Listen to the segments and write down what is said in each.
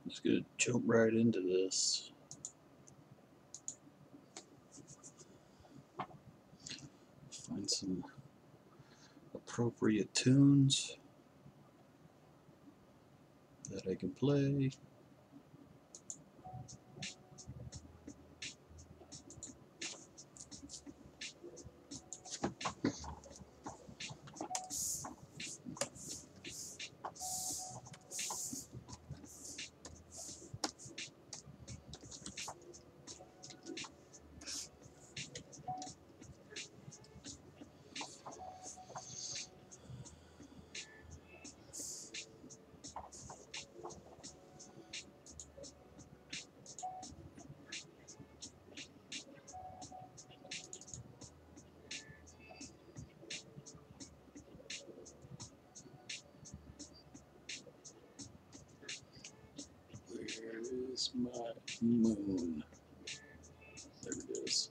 Just gonna jump right into this. Find some appropriate tunes that I can play. Where is my moon? There it is.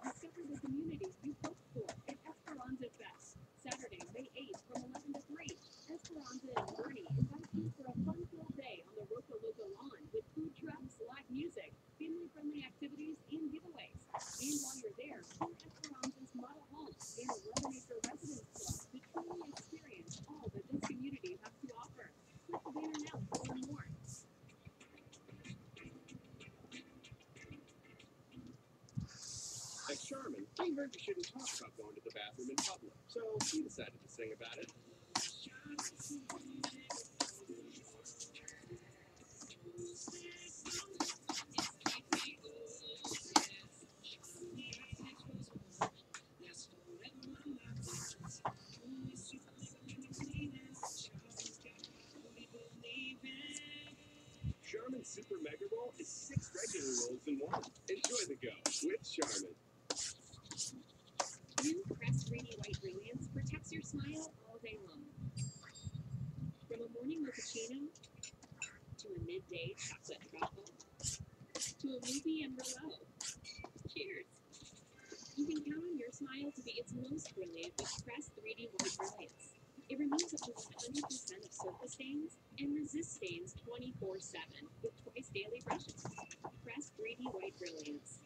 Discover the communities you've hoped for at Esperanza Fest, Saturday, May 8th from 11 to 3. Esperanza and Bernie invite you for a fun-filled day on the Roca Loca lawn with food trucks, live music, family-friendly activities, and giveaways. And while you're there, tour Esperanza's model home and 11-acre residence club to truly experience all that this community has to offer. Click the banner now to learn more. At Charmin, we heard you shouldn't talk about going to the bathroom in public, so we decided to sing about it. Charmin Super Mega Roll is 6 regular rolls in one. Enjoy the go with Charmin. New Crest 3D White Brilliance protects your smile all day long. From a morning mochaccino to a midday chocolate truffle to a movie and Merlot. Cheers! You can count on your smile to be its most brilliant with Crest 3D White Brilliance. It removes up to 100% of surface stains and resists stains 24/7 with twice daily brushes. Crest 3D White Brilliance.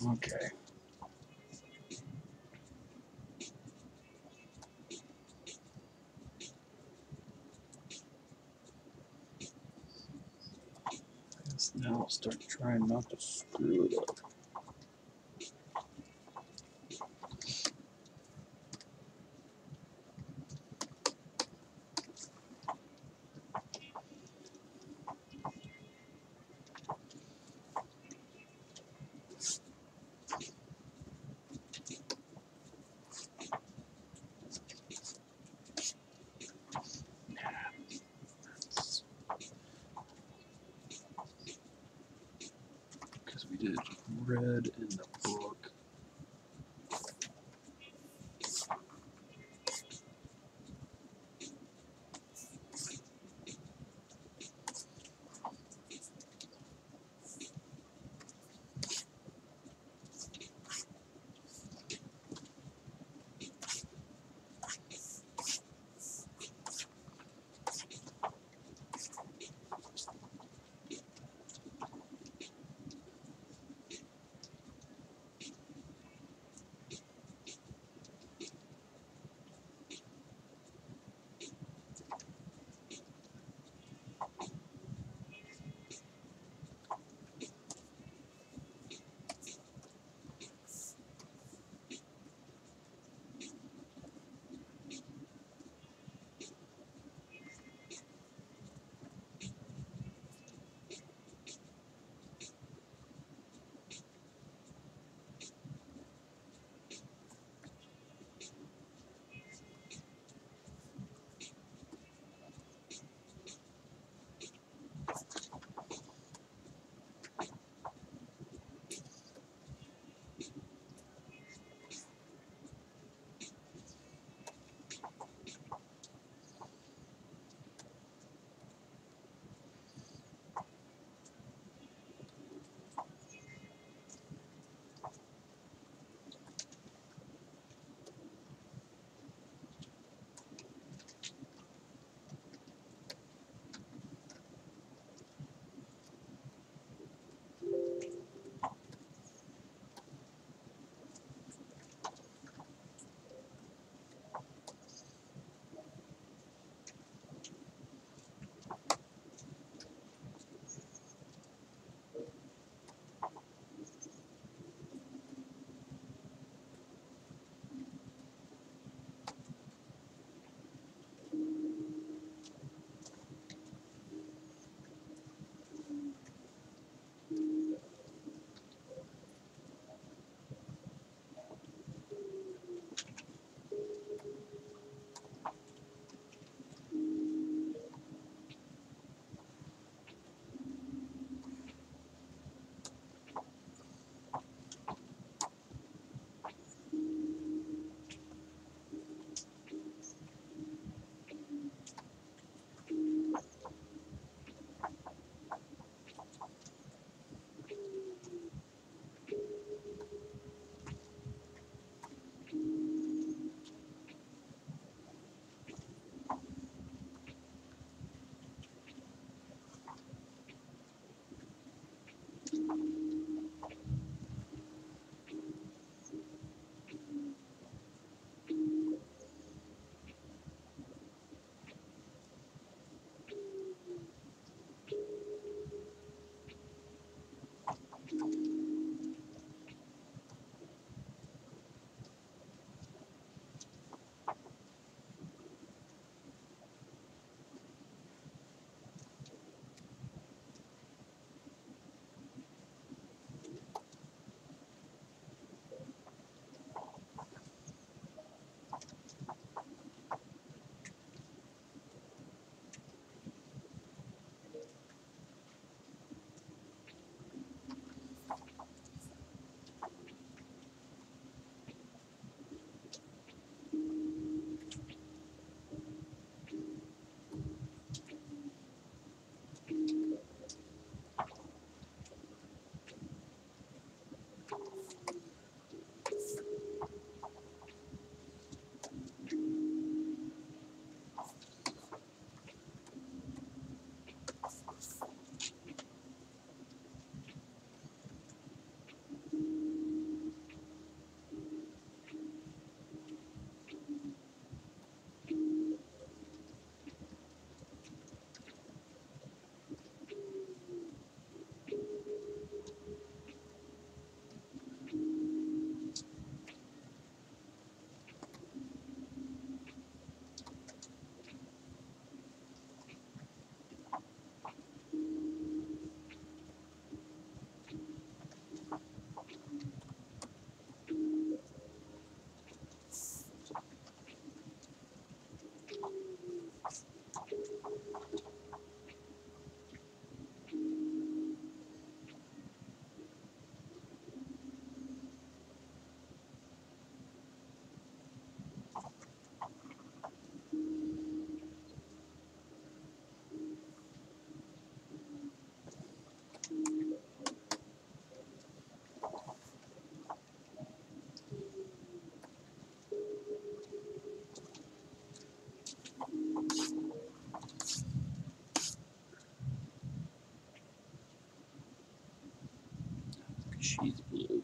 Okay. Now I'll start trying not to screw it up. Because we did red in the book. She's blue.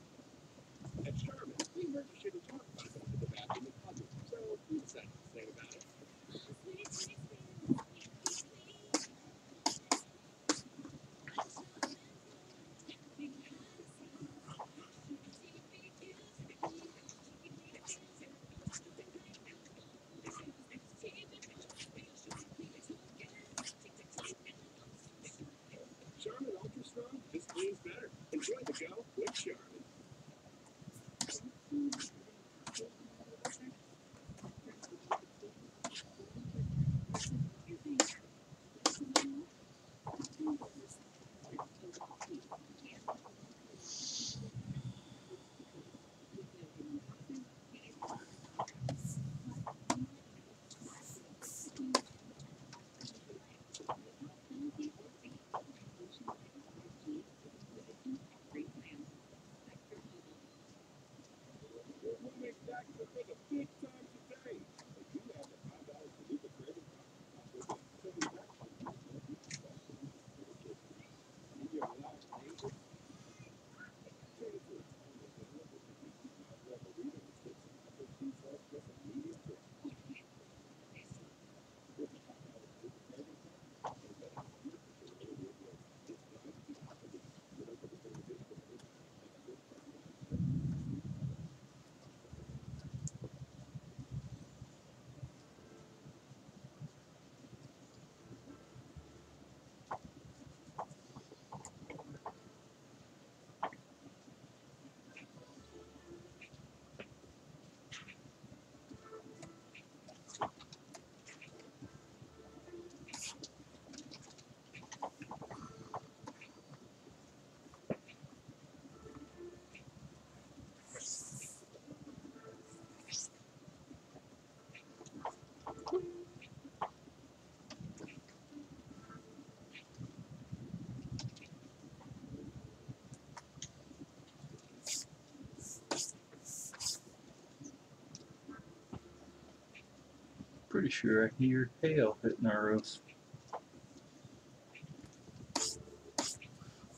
At Charmin, we heard you shouldn't talk about going to the bathroom in public, so we decided to say about it. Charmin Ultra Strong just cleans better. Enjoy the go with Charmin. We're running back for the fifth time today. If you have the $5 to leave a credit card, we'll be back on your last payment. Pretty sure I hear hail hitting our roof.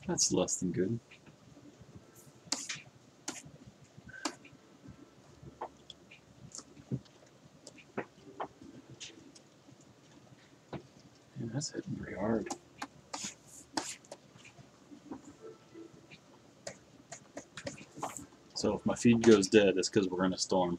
That's less than good. Man, that's hitting pretty hard. So if my feed goes dead, it's because we're in a storm.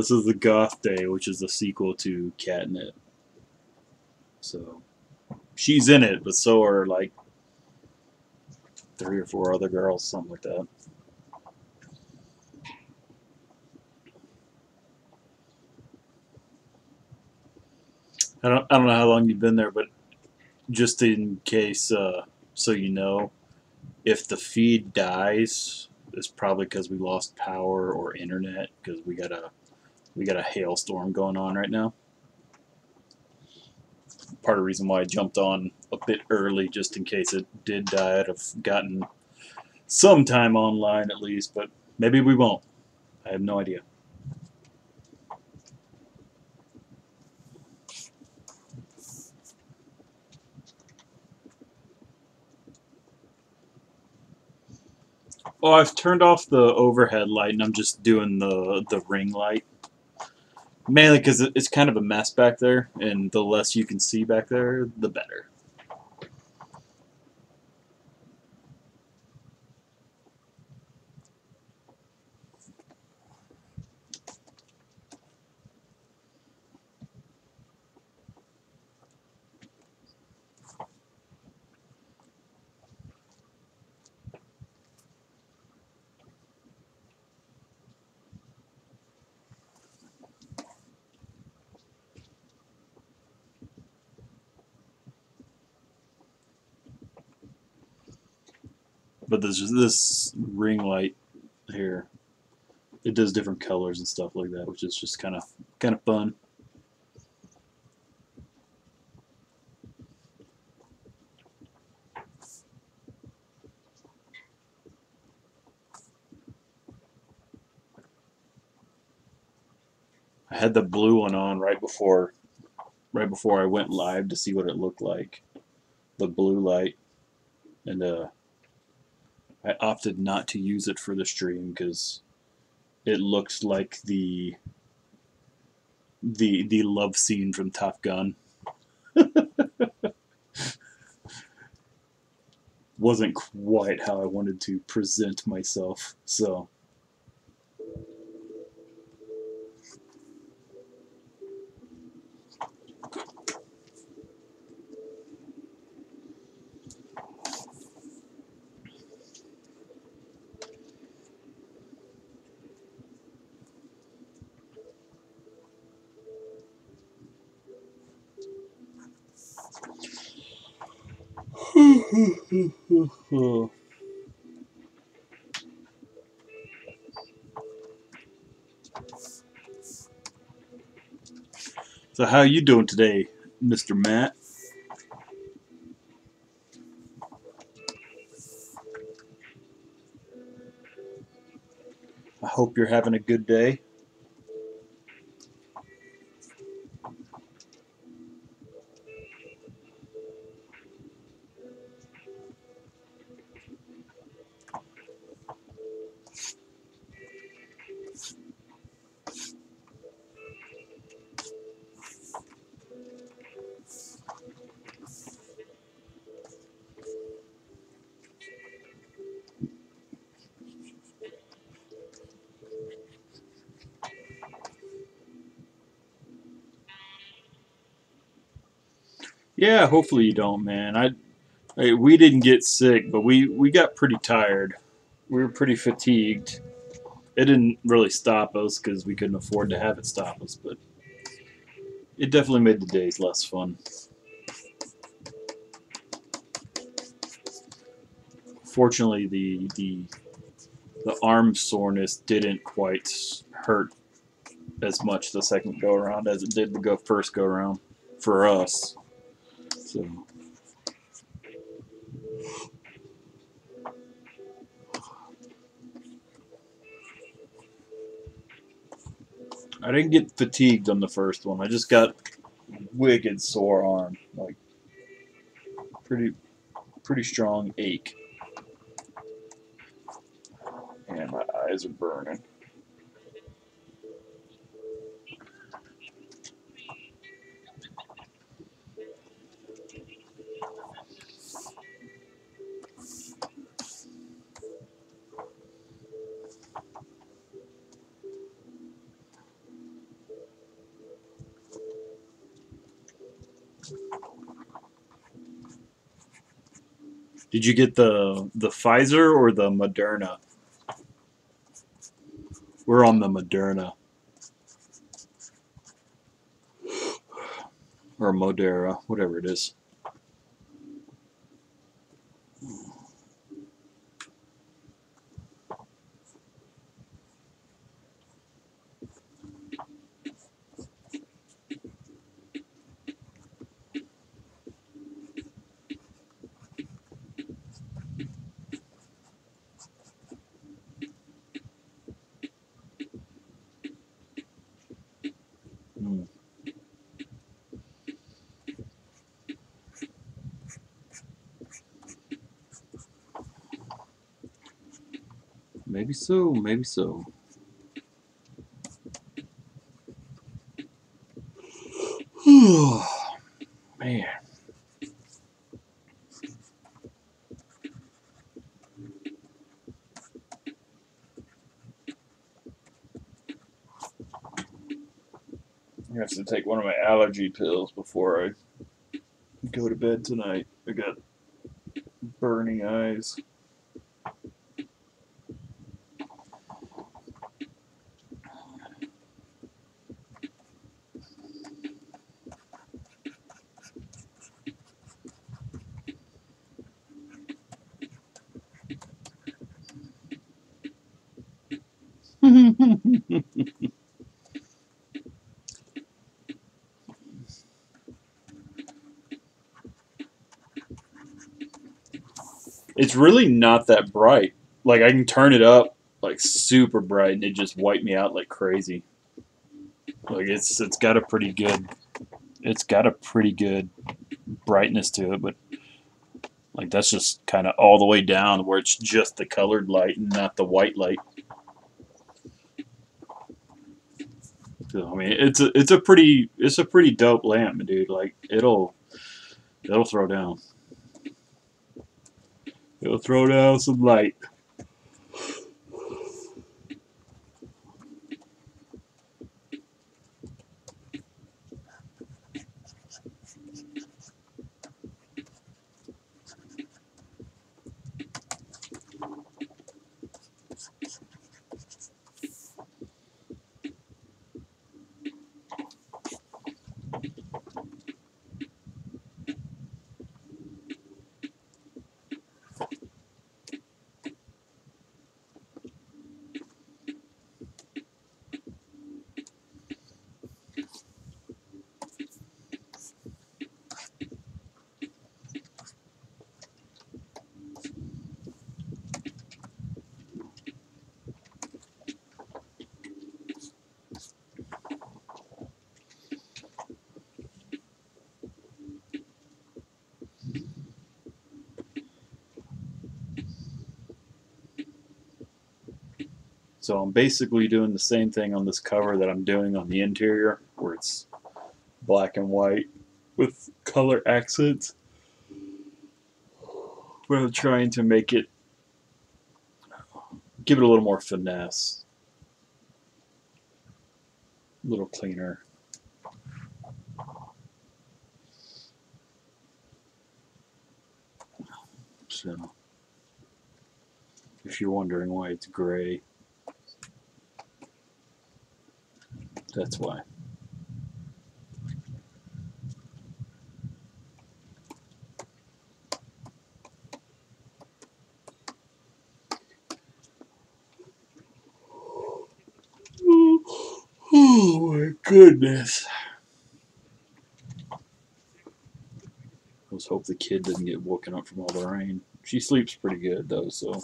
this is the Goth Day, which is the sequel to Catnip. So she's in it, but so are like 3 or 4 other girls, something like that. I don't know how long you've been there, but just in case, so you know, if the feed dies, it's probably because we lost power or internet, because we got a hailstorm going on right now. Part of the reason why I jumped on a bit early, just in case it did die. I'd have gotten some time online at least, but maybe we won't. I have no idea. Oh, I've turned off the overhead light and I'm just doing the ring light. Mainly because it's kind of a mess back there, and the less you can see back there, the better. But this ring light here, it does different colors and stuff like that, which is just kind of fun. I had the blue one on right before I went live to see what it looked like, the blue light, and I opted not to use it for the stream because it looks like the love scene from Top Gun. Wasn't quite how I wanted to present myself, so. So how you doing today, Mr. Matt? I hope you're having a good day. Yeah, hopefully you don't, man. We didn't get sick, but we got pretty tired. We were pretty fatigued. It didn't really stop us because we couldn't afford to have it stop us, but it definitely made the days less fun. Fortunately, the arm soreness didn't quite hurt as much the second go around as it did the first go around for us. So. I didn't get fatigued on the first one. I just got wicked sore arm, like pretty strong ache, and my eyes are burning. Did you get the Pfizer or the Moderna? We're on the Moderna or Modera, whatever it is. Hmm. Maybe so, maybe so. Man. I have to take one of my allergy pills before I go to bed tonight. I got burning eyes. It's really not that bright. Like I can turn it up like super bright and it just wiped me out like crazy. Like it's got a pretty good brightness to it, but like that's just kind of all the way down where it's just the colored light and not the white light. So, I mean, it's a pretty dope lamp, dude. Like it'll throw down. It'll throw down some light. So I'm basically doing the same thing on this cover that I'm doing on the interior, where it's black and white with color accents. We're trying to make it, give it a little more finesse, a little cleaner. So, if you're wondering why it's gray, that's why. Oh my goodness. Let's hope the kid doesn't get woken up from all the rain. She sleeps pretty good though, so.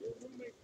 Your roommate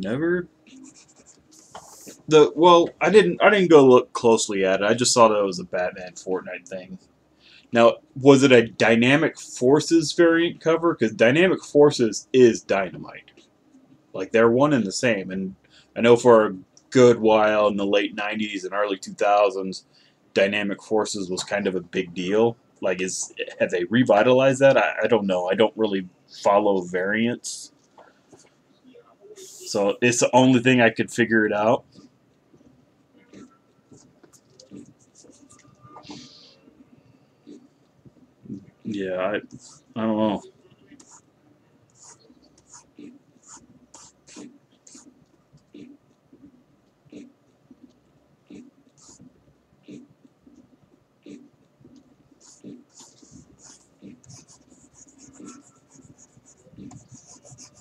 Never. I didn't go look closely at it. I just saw that it was a Batman Fortnite thing. Now, was it a Dynamic Forces variant cover? Because Dynamic Forces is Dynamite. Like, they're one and the same. And I know for a good while in the late 90s and early 2000s, Dynamic Forces was kind of a big deal. Like, have they revitalized that? I don't know. I don't really follow variants. So it's the only thing I could figure it out. Yeah, I don't know.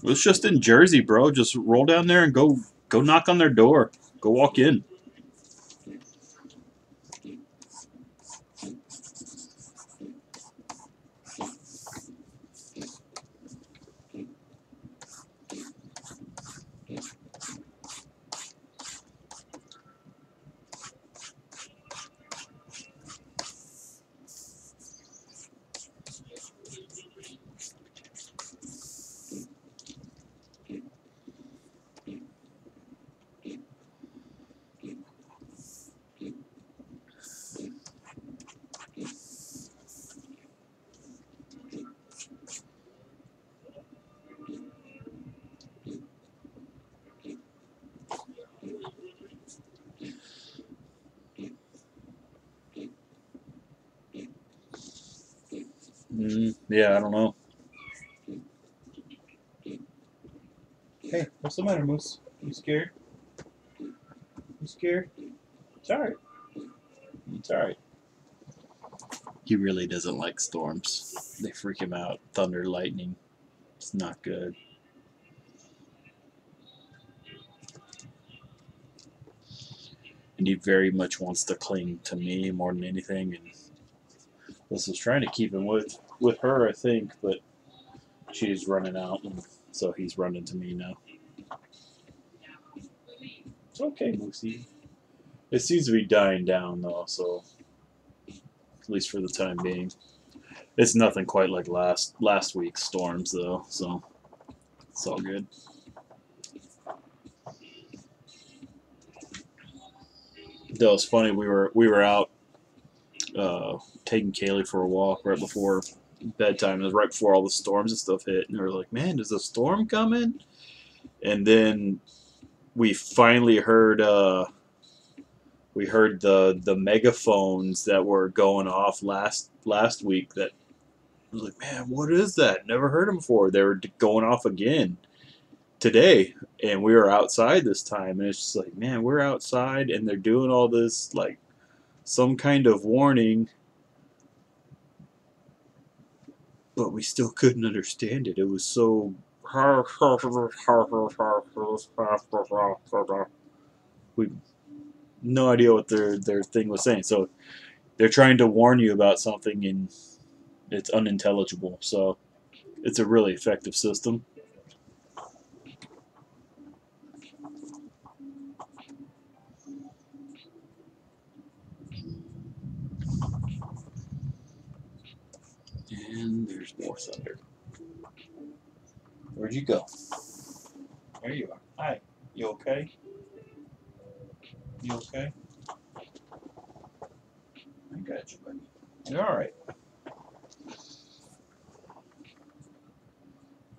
It's just in Jersey, bro. Just roll down there and go knock on their door. Go walk in. Yeah, I don't know. Hey, what's the matter, Moose? You scared? You scared? It's alright. It's alright. He really doesn't like storms. They freak him out. Thunder, lightning. It's not good. and he very much wants to cling to me more than anything. And this is trying to keep him with her, I think, but she's running out, and so he's running to me now. It's okay, Moosey. It seems to be dying down though, so at least for the time being. It's nothing quite like last week's storms though, so it's all good. That was funny. We were out taking Kaylee for a walk right before bedtime. It was right before all the storms and stuff hit, and they were like, "Man, is a storm coming?" And then we finally heard the megaphones that were going off last week. That I was like, "Man, what is that? Never heard them before." They were going off again today, and we were outside this time, and it's just like, man, we're outside, and they're doing all this like some kind of warning, but we still couldn't understand it. It was so. We no idea what their thing was saying. So they're trying to warn you about something, and it's unintelligible. So it's a really effective system. And there's more thunder. Where'd you go? There you are. Hi. You okay? You okay? I got you, buddy. You're all right.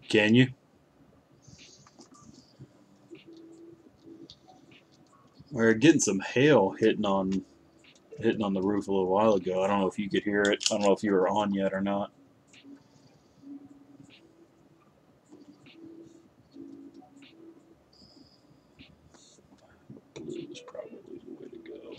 Can you? We're getting some hail hitting on the roof a little while ago. I don't know if you could hear it. I don't know if you were on yet or not. Blue is probably the way to go.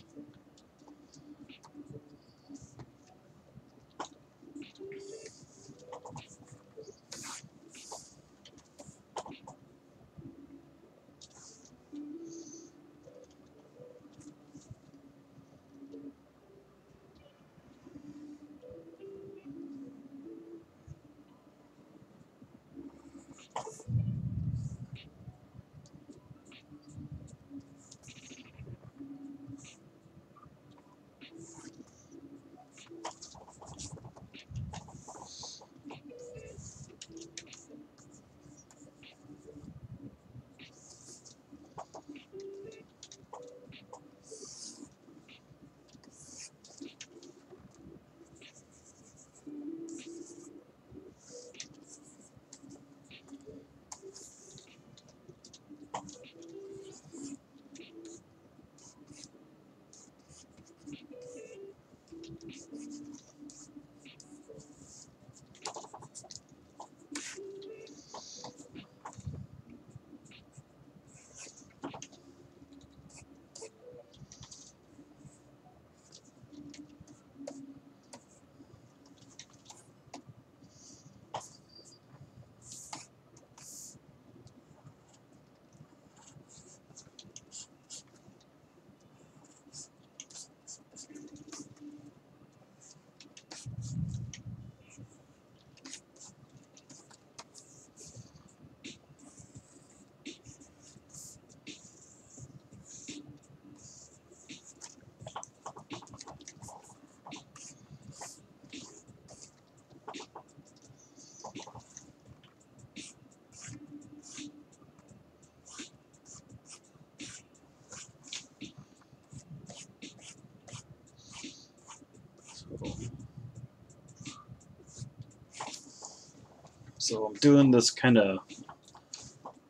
So I'm doing this kind of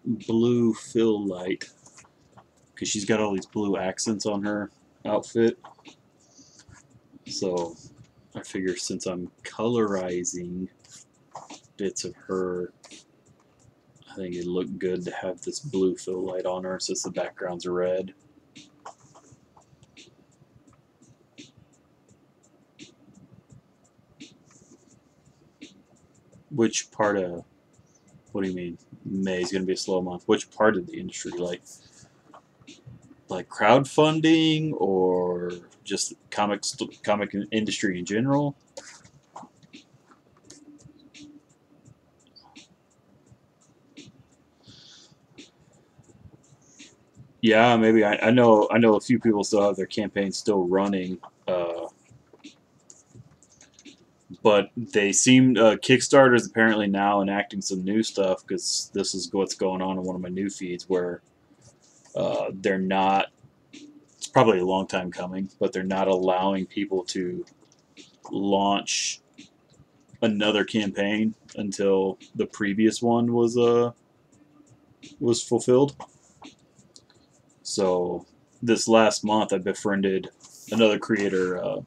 blue fill light because she's got all these blue accents on her outfit. So I figure since I'm colorizing bits of her, I think it'd look good to have this blue fill light on her since the background's red. Which part of, what do you mean, May is going to be a slow month? Which part of the industry? Like like crowdfunding or just comic industry in general. Yeah, maybe I know a few people still have their campaigns still running, uh, but they seem Kickstarter is apparently now enacting some new stuff because this is what's going on in one of my new feeds where they're not. It's probably a long time coming, but they're not allowing people to launch another campaign until the previous one was fulfilled. So this last month, I befriended another creator,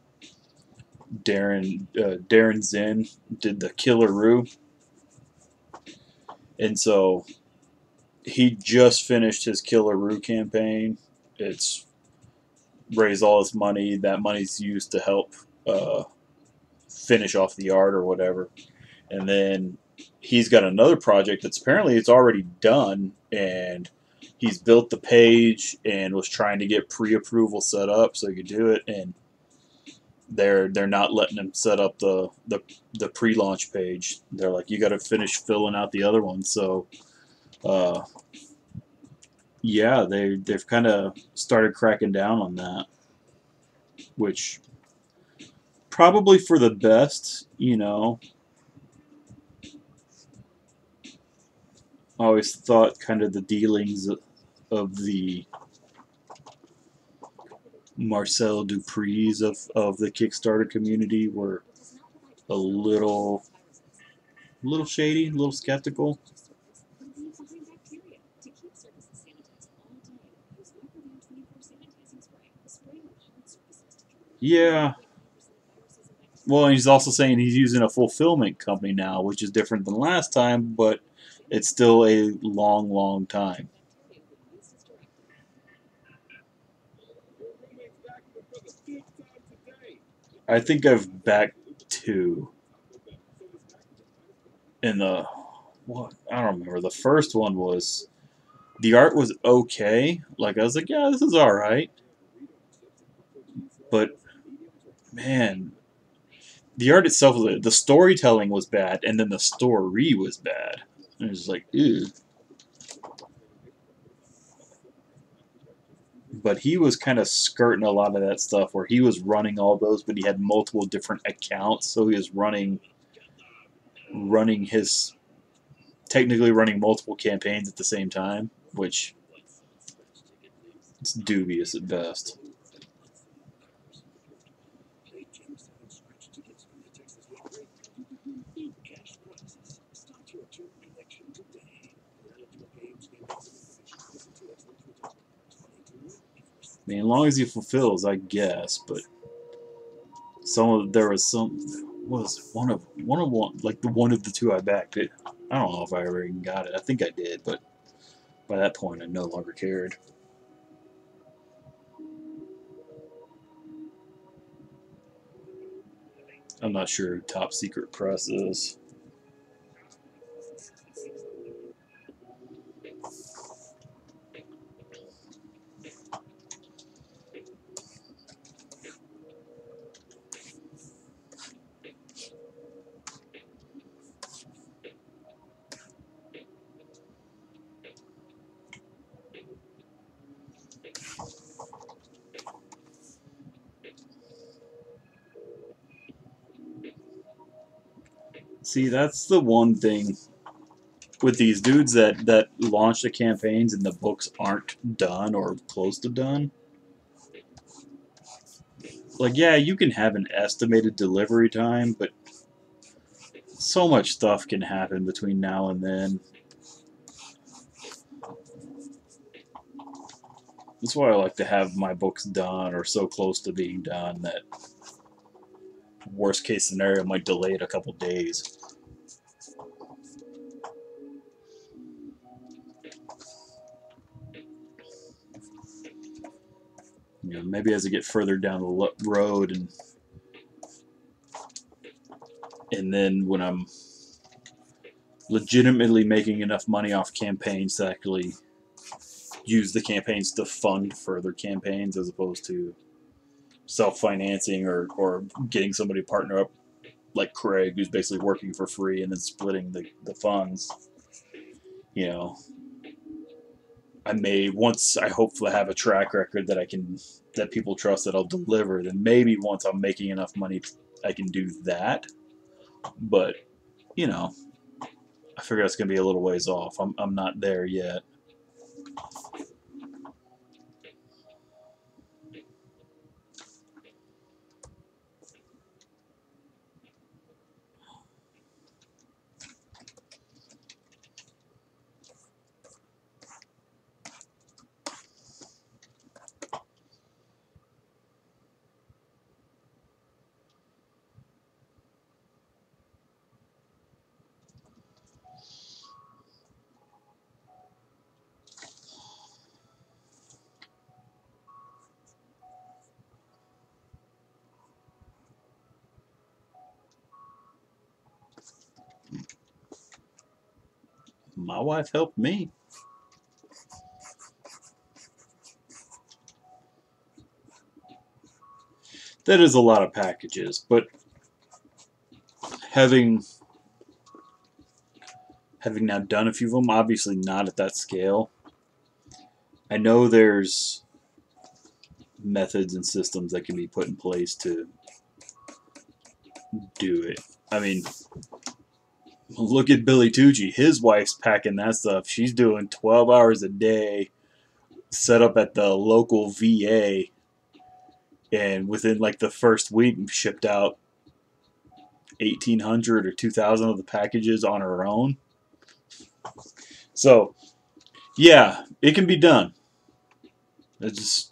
Darren Zinn, did the Killer Roo, and so he just finished his Killer Roo campaign. It's raised all his money. That money's used to help uh, finish off the art or whatever. And then he's got another project that's apparently it's already done, and he's built the page and was trying to get pre-approval set up so he could do it, and they're not letting him set up the pre-launch page. They're like, you got to finish filling out the other one. So uh, yeah, they've kind of started cracking down on that, which probably for the best, you know. I always thought kind of the dealings of the Marcel Dupree's of the Kickstarter community were a little shady, a little skeptical. Yeah. Well, he's also saying he's using a fulfillment company now, which is different than last time, but it's still a long, long time. Your roommate's back for the fifth time today. I think I've backed two in the what I don't remember. The first one was the art was okay. Like I was like, yeah, this is all right, but man, the art itself was the storytelling was bad, and then the story was bad. And it was like, ew. But he was kind of skirting a lot of that stuff where he was running all those, but he had multiple different accounts, so he was running his technically running multiple campaigns at the same time, which is dubious at best. I mean, as long as he fulfills, I guess. But there was some was one like the one of the two I backed it. I don't know if I ever even got it. I think I did, but by that point, I no longer cared. I'm not sure who Top Secret Press is. See, that's the one thing with these dudes that launch the campaigns and the books aren't done or close to done. Like, yeah, you can have an estimated delivery time, but so much stuff can happen between now and then. That's why I like to have my books done or so close to being done that worst case scenario might delay it a couple days. You know, maybe as I get further down the road and then when I'm legitimately making enough money off campaigns to actually use the campaigns to fund further campaigns as opposed to self-financing or getting somebody to partner up like Craig, who's basically working for free and then splitting the funds. You know, I may, once I hopefully have a track record that people trust that I'll deliver, then maybe once I'm making enough money, I can do that. But, you know, I figure that's going to be a little ways off. I'm not there yet. My wife helped me. That is a lot of packages, but having now done a few of them, obviously not at that scale. I know there's methods and systems that can be put in place to do it. I mean, look at Billy Tucci. His wife's packing that stuff. She's doing 12 hours a day, set up at the local VA, and within like the first week, shipped out 1,800 or 2,000 of the packages on her own. So, yeah, it can be done. It's just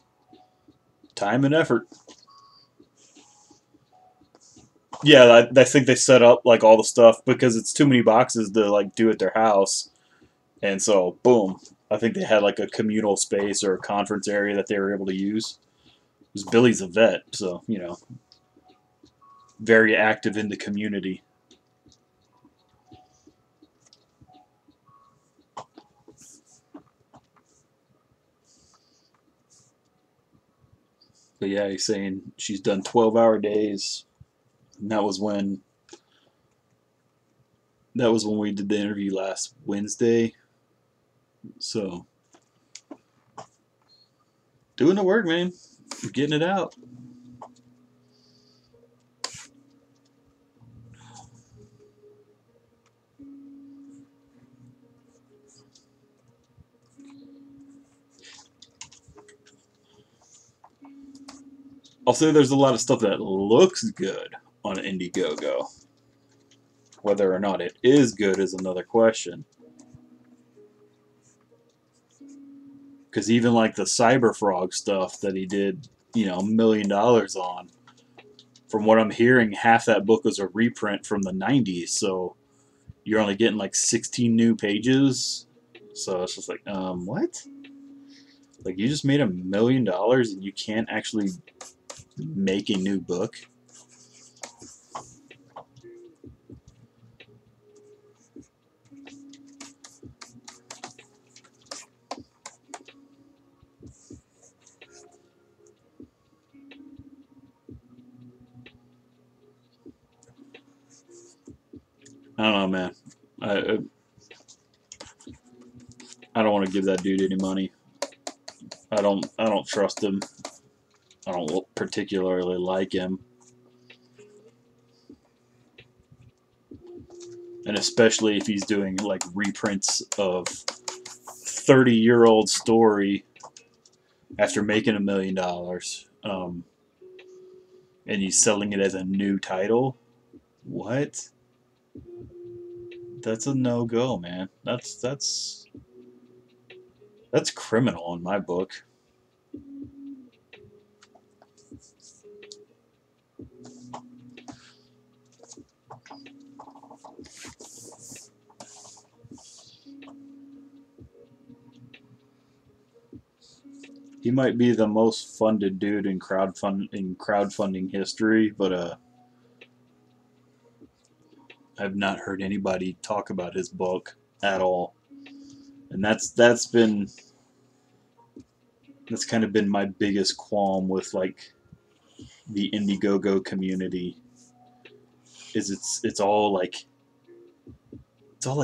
time and effort. Yeah, I think they set up like all the stuff because it's too many boxes to like do at their house, and so boom. I think they had like a communal space or a conference area that they were able to use. Because Billy's a vet, so you know, very active in the community. But yeah, he's saying she's done 12-hour days, and that was when we did the interview last Wednesday. So doing the work, man, getting it out. I'll say there's a lot of stuff that looks good on Indiegogo. Whether or not it is good is another question. Because even like the Cyberfrog stuff that he did, you know, $1 million on, from what I'm hearing, half that book was a reprint from the 90s. So you're only getting like 16 new pages. So it's just like, what? Like you just made $1 million and you can't actually make a new book? I don't know, man. I I don't want to give that dude any money. I don't trust him. I don't particularly like him. And especially if he's doing like reprints of 30-year-old story after making $1 million, and he's selling it as a new title. What? That's a no-go, man. That's criminal in my book. He might be the most funded dude in crowdfunding history, but I've not heard anybody talk about his book at all. And that's been That's kind of been my biggest qualm with like the Indiegogo community. Is it's all like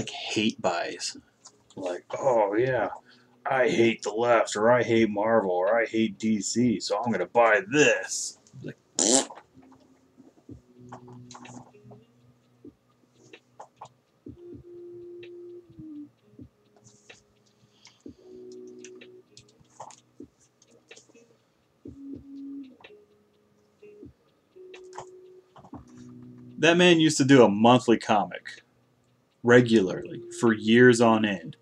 hate buys. Like, oh yeah, I hate the left, or I hate Marvel, or I hate DC, so I'm gonna buy this. Like, that man used to do a monthly comic regularly for years on end.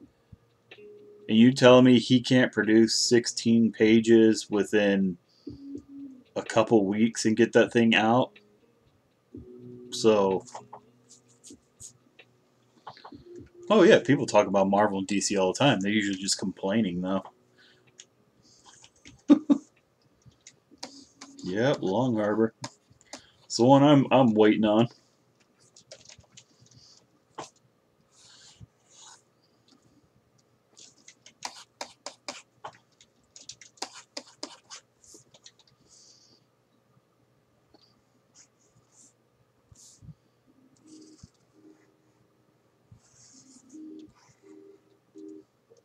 And you tell me he can't produce 16 pages within a couple weeks and get that thing out? So, oh yeah, people talk about Marvel and DC all the time. They're usually just complaining though. Yep, Long Harbor. It's the one I'm waiting on.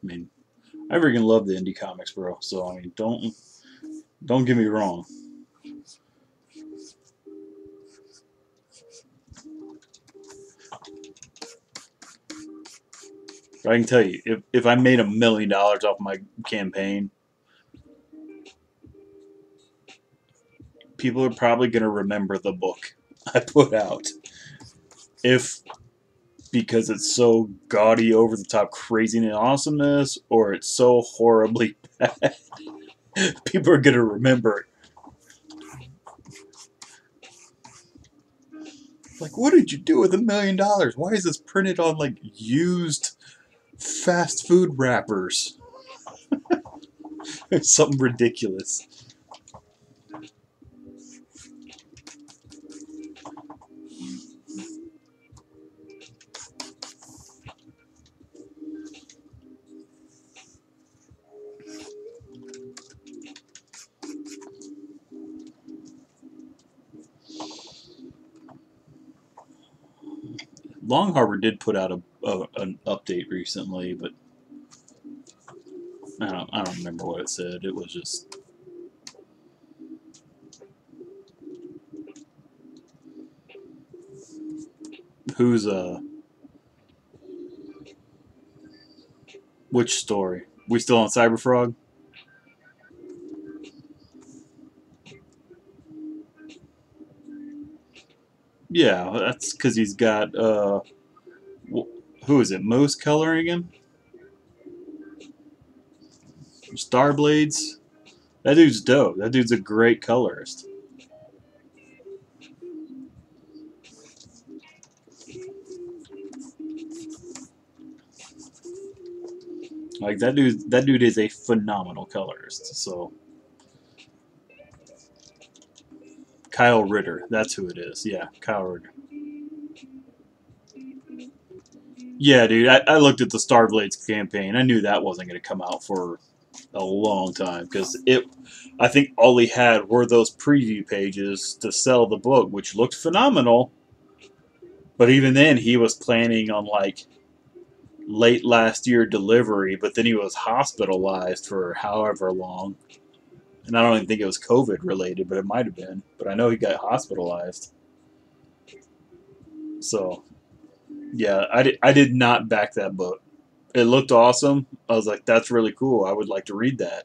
I mean, I freaking love the indie comics, bro. So I mean, don't get me wrong. But I can tell you, if I made $1 million off my campaign, people are probably gonna remember the book I put out. If because it's so gaudy, over the top craziness and awesomeness, or it's so horribly bad, people are gonna remember it. Like, what did you do with $1 million? Why is this printed on like used fast food wrappers? It's something ridiculous. Long Harbor did put out an update recently, but I don't remember what it said. It was just who's which story? We still on Cyberfrog? Yeah, that's because he's got who is it? Moose coloring him? Starblades? That dude's dope. That dude's a great colorist. Like that dude is a phenomenal colorist. So Kyle Ritter, that's who it is. Yeah, Kyle Ritter. Yeah, dude, I looked at the Starblades campaign. I knew that wasn't going to come out for a long time because I think all he had were those preview pages to sell the book, which looked phenomenal. But even then, he was planning on like late last year delivery, but then he was hospitalized for however long. And I don't even think it was COVID related, but it might have been. But I know he got hospitalized. So, yeah, I did not back that book. It looked awesome. I was like, that's really cool. I would like to read that.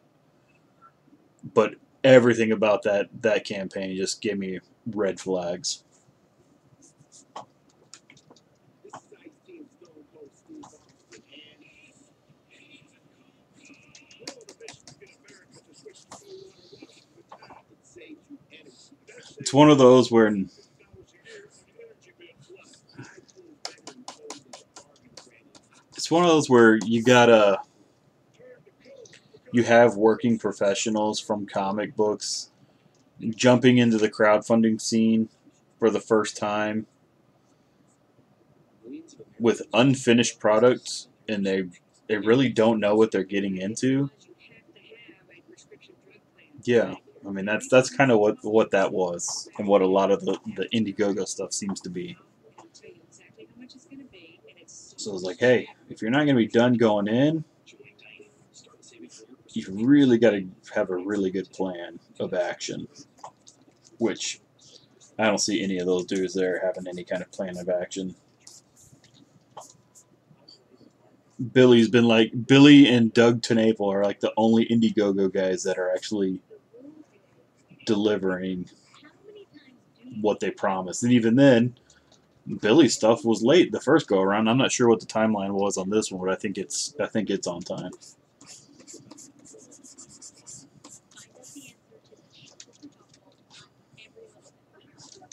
But everything about that campaign just gave me red flags. It's one of those where you have working professionals from comic books jumping into the crowdfunding scene for the first time with unfinished products, and they really don't know what they're getting into. Yeah, I mean that's kind of what that was, and what a lot of the Indiegogo stuff seems to be. I'll tell you exactly how much it's gonna be, and it's so So it's like, much hey, if you're not going to be done going in, you really got to have a really good plan of action, which I don't see any of those dudes there having any kind of plan of action. Billy and Doug Tenavel are like the only Indiegogo guys that are actually delivering how many times do you what they promised. And even then, Billy's stuff was late the first go around. I'm not sure what the timeline was on this one, but I think it's on time. find out the answer to the shuffle for Doppel on every level that matters? Now,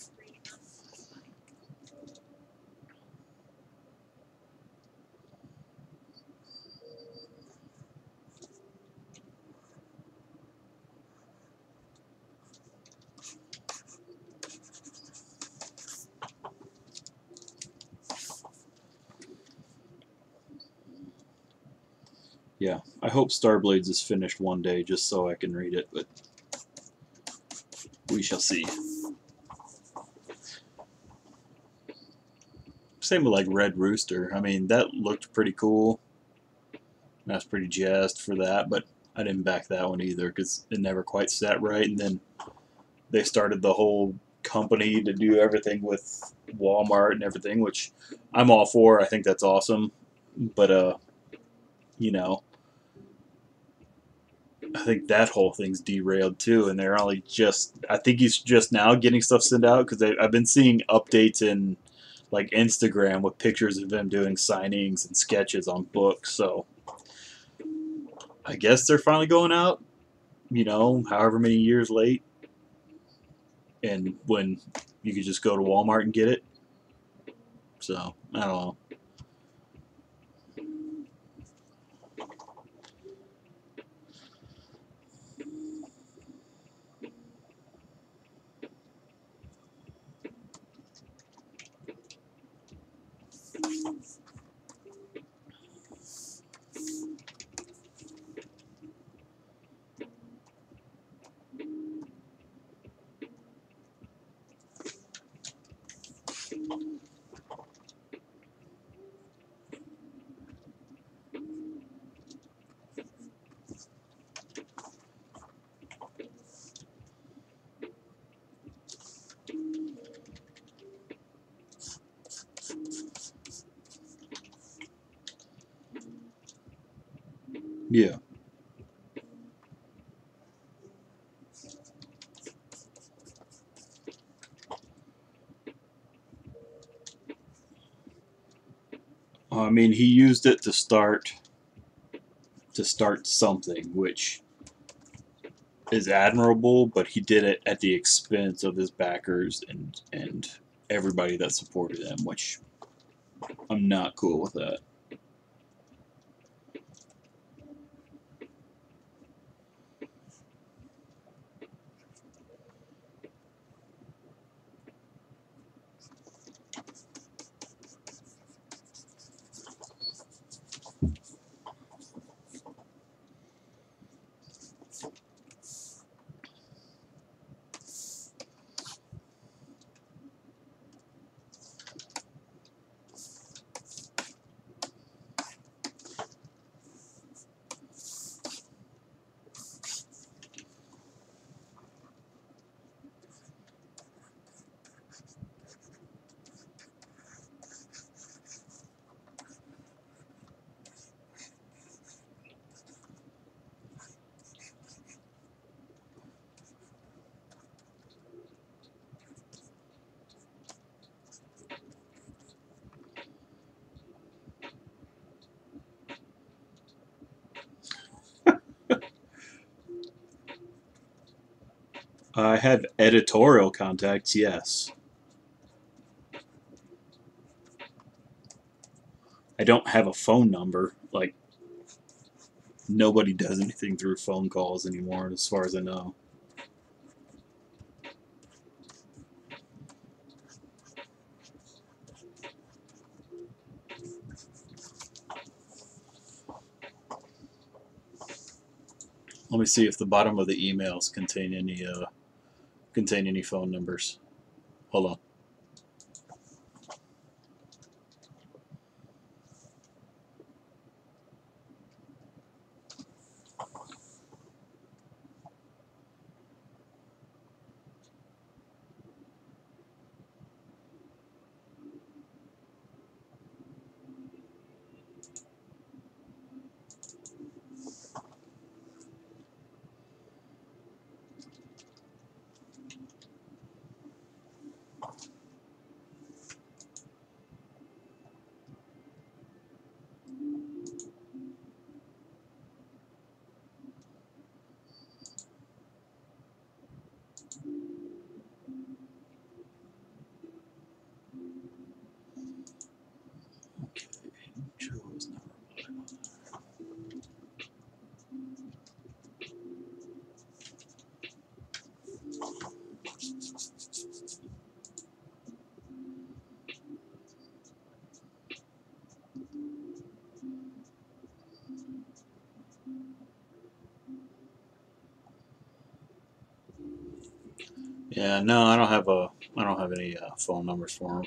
straight out of the spine. Yeah, I hope Starblades is finished one day just so I can read it, but we shall see. Same with like Red Rooster. I mean, that looked pretty cool. I was pretty jazzed for that, but I didn't back that one either because it never quite sat right. And then they started the whole company to do everything with Walmart and everything, which I'm all for. I think that's awesome. But you know, I think that whole thing's derailed too, and they're only just. I think he's just now getting stuff sent out because I've been seeing updates in like Instagram with pictures of them doing signings and sketches on books. So I guess they're finally going out. However many years late, and when you could just go to Walmart and get it. So I don't know. Yeah. I mean, he used it to start something, which is admirable, but he did it at the expense of his backers and everybody that supported him, which I'm not cool with that. I have editorial contacts, yes. I don't have a phone number. Like, nobody does anything through phone calls anymore, as far as I know. Let me see if the bottom of the emails contain any phone numbers. Hold on. Okay, Joe is not replying. Yeah, no, I don't have any phone numbers for him.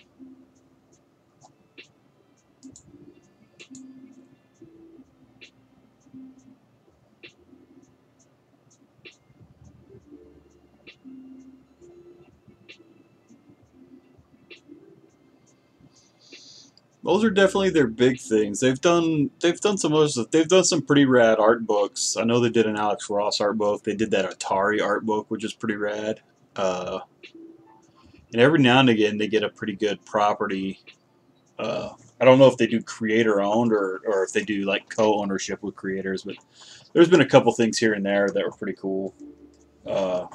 Those are definitely their big things. They've done some other stuff. They've done some pretty rad art books. I know they did an Alex Ross art book. They did that Atari art book, which is pretty rad. Uh, and every now and again, they get a pretty good property. I don't know if they do creator owned or if they do like co-ownership with creators, but there's been a couple things here and there that were pretty cool. Uh,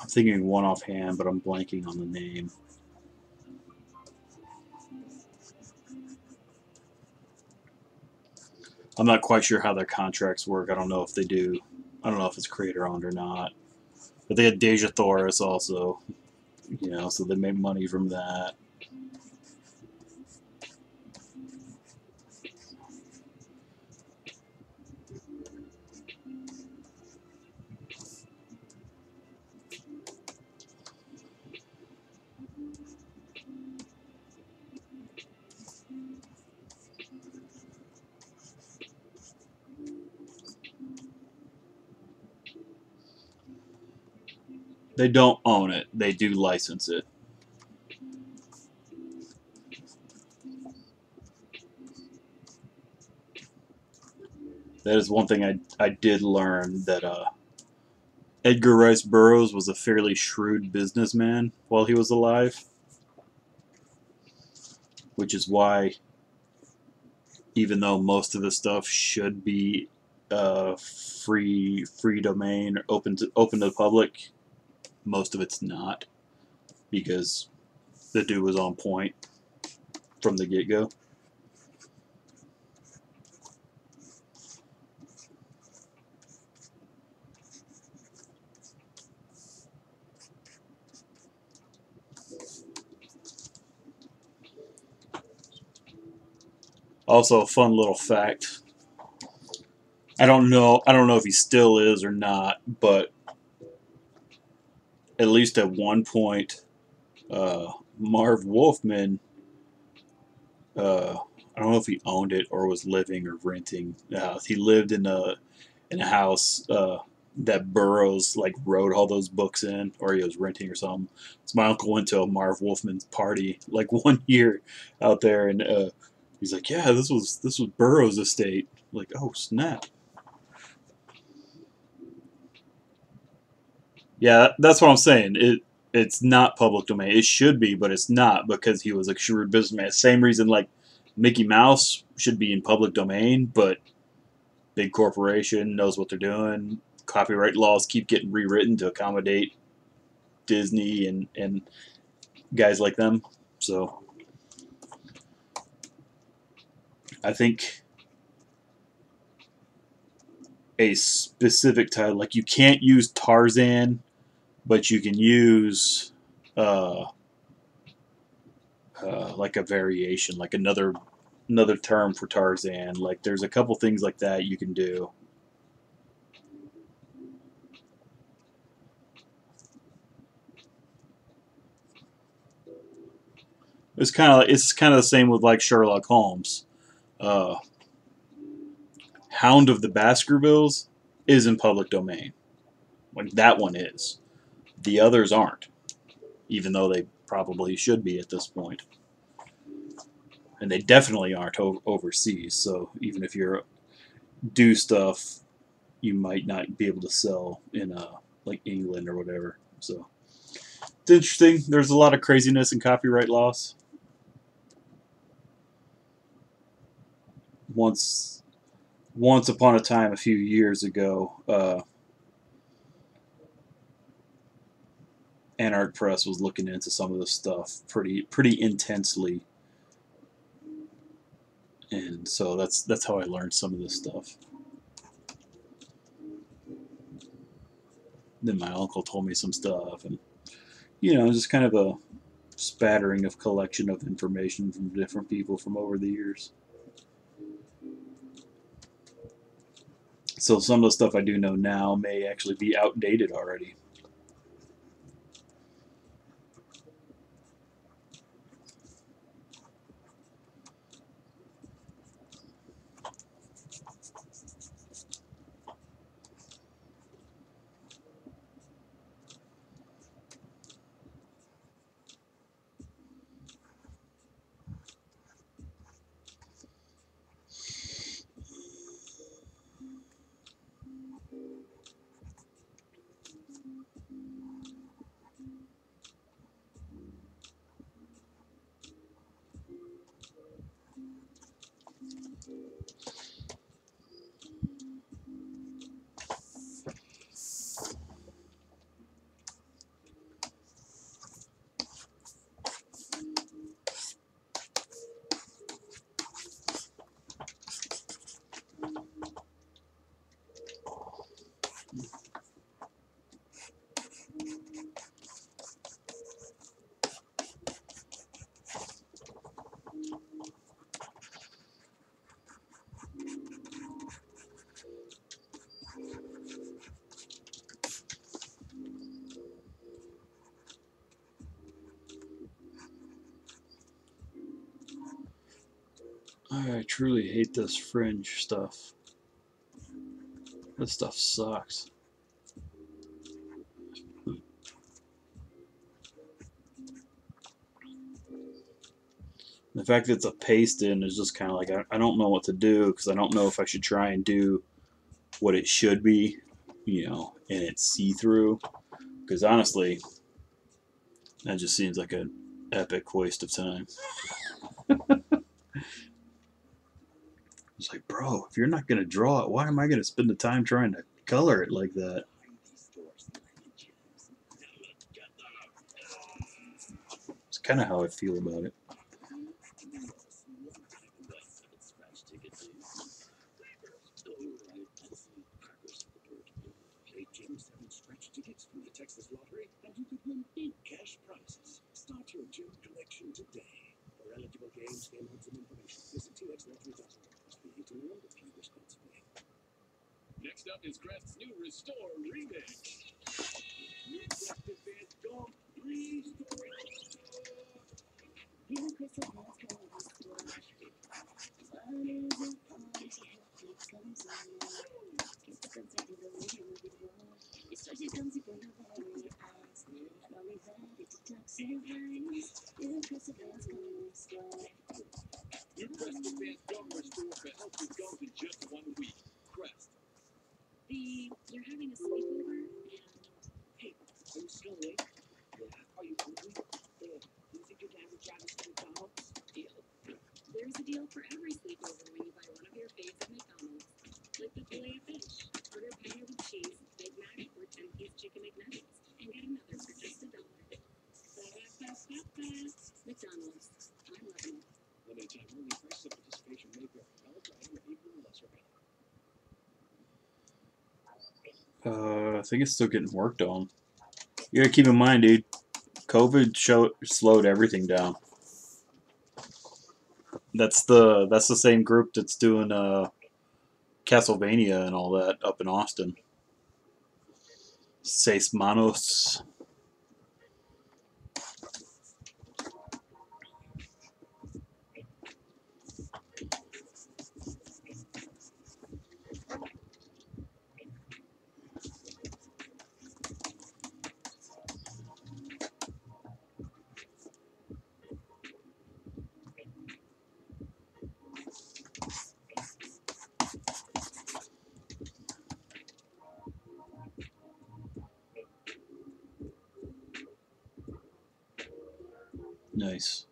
I'm thinking one offhand, but I'm blanking on the name. I'm not quite sure how their contracts work. I don't know if they do. I don't know if it's creator owned or not. But they had Deja Thoris also, so they made money from that. They don't own it. They do license it. That is one thing I did learn that Edgar Rice Burroughs was a fairly shrewd businessman while he was alive, which is why, even though most of the stuff should be free domain, open to the public, most of it's not, because the dude was on point from the get go. Also, a fun little fact. I don't know. I don't know if he still is or not, but at least at one point, Marv Wolfman. I don't know if he owned it or was living or renting the house. He lived in a house that Burroughs like wrote all those books in, or he was renting or something. So my uncle went to a Marv Wolfman's party like one year out there, and he's like, "Yeah, this was Burroughs' estate." Like, oh snap! Yeah, that's what I'm saying. It's not public domain. It should be, but it's not because he was a shrewd businessman. Same reason like Mickey Mouse should be in public domain, but big corporation knows what they're doing. Copyright laws keep getting rewritten to accommodate Disney and guys like them. So I think a specific title, like you can't use Tarzan, but you can use uh, like a variation, like another another term for Tarzan. Like there's a couple things like that you can do. It's kind of the same with like Sherlock Holmes. Uh, Hound of the Baskervilles is in public domain. Like that one is. The others aren't, even though they probably should be at this point. And they definitely aren't overseas. So even if you do stuff, you might not be able to sell in like England or whatever. So it's interesting. There's a lot of craziness in copyright laws. Once upon a time, a few years ago, Anarch Press was looking into some of this stuff pretty intensely, and so that's how I learned some of this stuff. Then my uncle told me some stuff, and just kind of a spattering of collection of information from different people from over the years. So some of the stuff I do know now may actually be outdated already. I truly hate this fringe stuff. This stuff sucks. The fact that it's a paste in is just kind of like I don't know what to do because I don't know if I should try and do what it should be, and it's see through. Because honestly, that just seems like an epic waste of time. It's like, bro, if you're not gonna draw it, why am I gonna spend the time trying to color it like that? It's kind of how I feel about it. Stretch tickets from the Texas Lottery, and you could win big cash prizes. Start your gym collection today. For eligible games, game odds, and information, visit txlottery.org. Be 18 year old if you responsibly. Next up is Crest's new Restore Remix. New Crest Advanced Dog Restore. New Crest Advanced Dog Restore. What is it called? Comes on. It's the concept of the way you before. It's such a comes upon the very eyes. Not only that, it's a toxic eyes. New Crest Advanced Dog Restore. New Crest Advanced Dog Restore for healthy gums in just 1 week. Crest. You're having a sleepover and Hey, are you still awake? Yeah. Are you hungry? Yeah. Do you think your dad would drive us to McDonald's? Deal. there's a deal for every sleepover when you buy one of your faves at McDonald's. Like the fillet of fish, order penne with cheese, Big Mac, or 10-piece chicken McNuggets, and get another for just $1. McDonald's. I'm loving it. Limited time only. Prices of participation may vary. Valid for item equal or lesser value. I think it's still getting worked on. You gotta keep in mind, dude. COVID slowed everything down. That's the same group that's doing Castlevania and all that up in Austin. Seis Manos. Nice.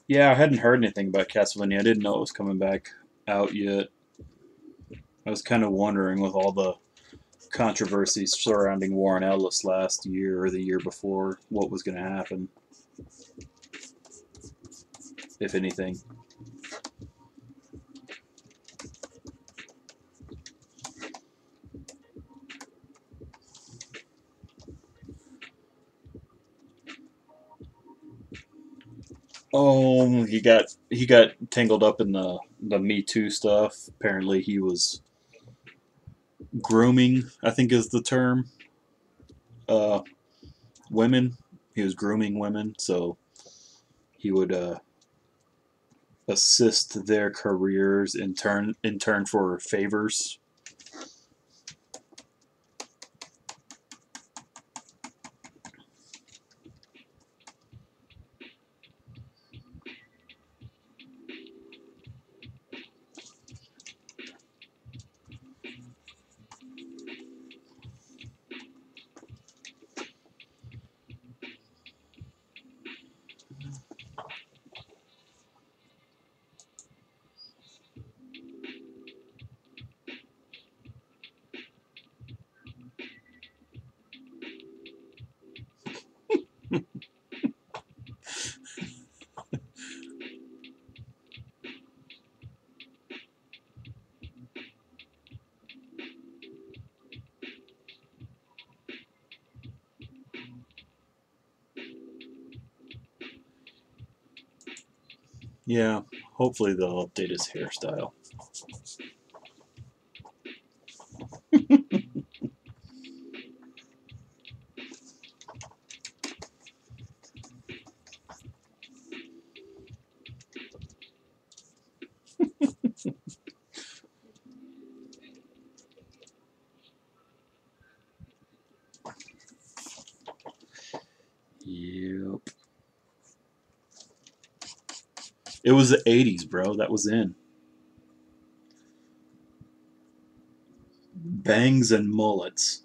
Yeah, I hadn't heard anything about Castlevania. I didn't know it was coming back out yet. I was kind of wondering with all the controversies surrounding Warren Ellis last year or the year before what was going to happen, if anything. Oh, he got tangled up in the Me Too stuff. Apparently, he was grooming. I think is the term. Uh, Women. He was grooming women, so he would assist their careers in turn for favors. Yeah, hopefully they'll update his hairstyle. Yep. It was the 80s, bro. That was in. Bangs and mullets.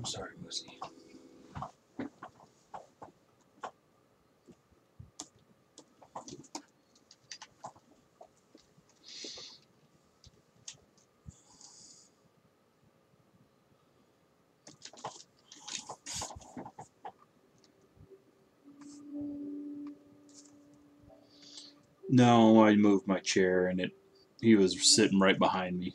Sorry, Moosey. No, I moved my chair and he was sitting right behind me.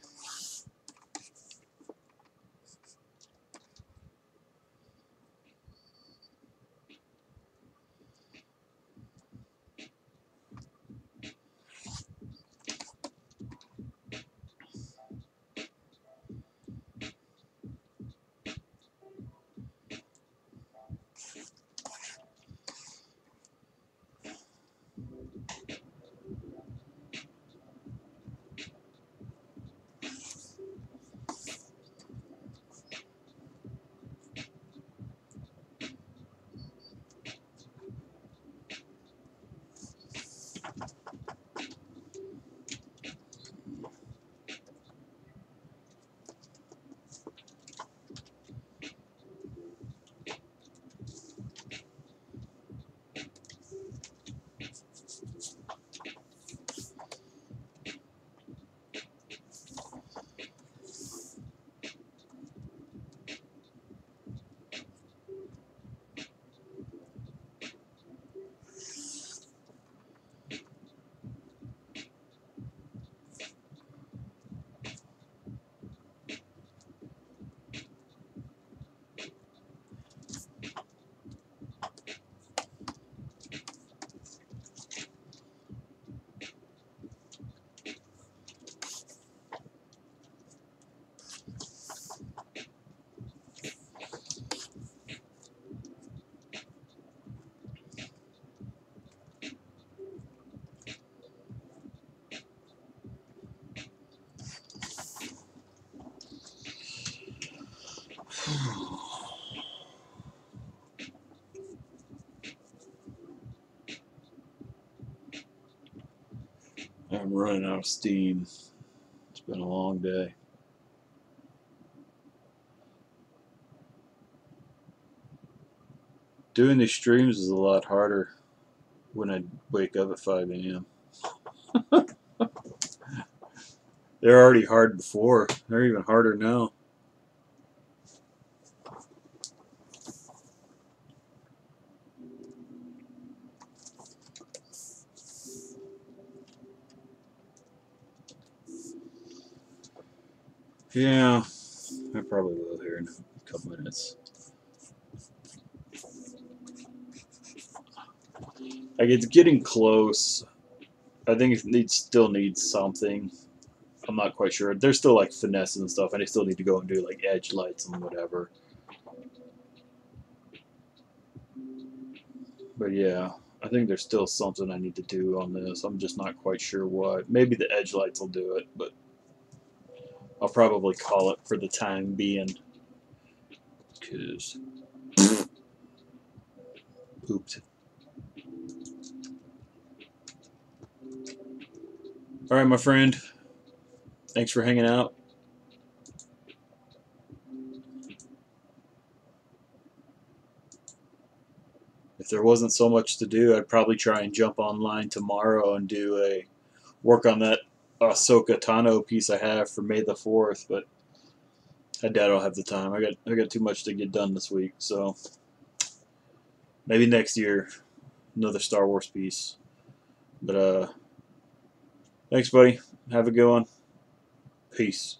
I'm running out of steam. It's been a long day. Doing these streams is a lot harder when I wake up at 5 a.m. They're already hard before. They're even harder now. Yeah, I probably will here in a couple minutes. Like, it's getting close. I think it still needs something. I'm not quite sure. There's still like finesse and stuff, and I still need to go and do like edge lights and whatever. But yeah, I think there's still something I need to do on this. I'm just not quite sure what. Maybe the edge lights will do it, but I'll probably call it for the time being. Cause oops. All right, my friend. Thanks for hanging out. If there wasn't so much to do, I'd probably try and jump online tomorrow and do a work on that Ahsoka Tano piece I have for May the 4th, but I doubt I'll have the time. I got too much to get done this week, so maybe next year another Star Wars piece. But thanks, buddy. Have a good one. Peace.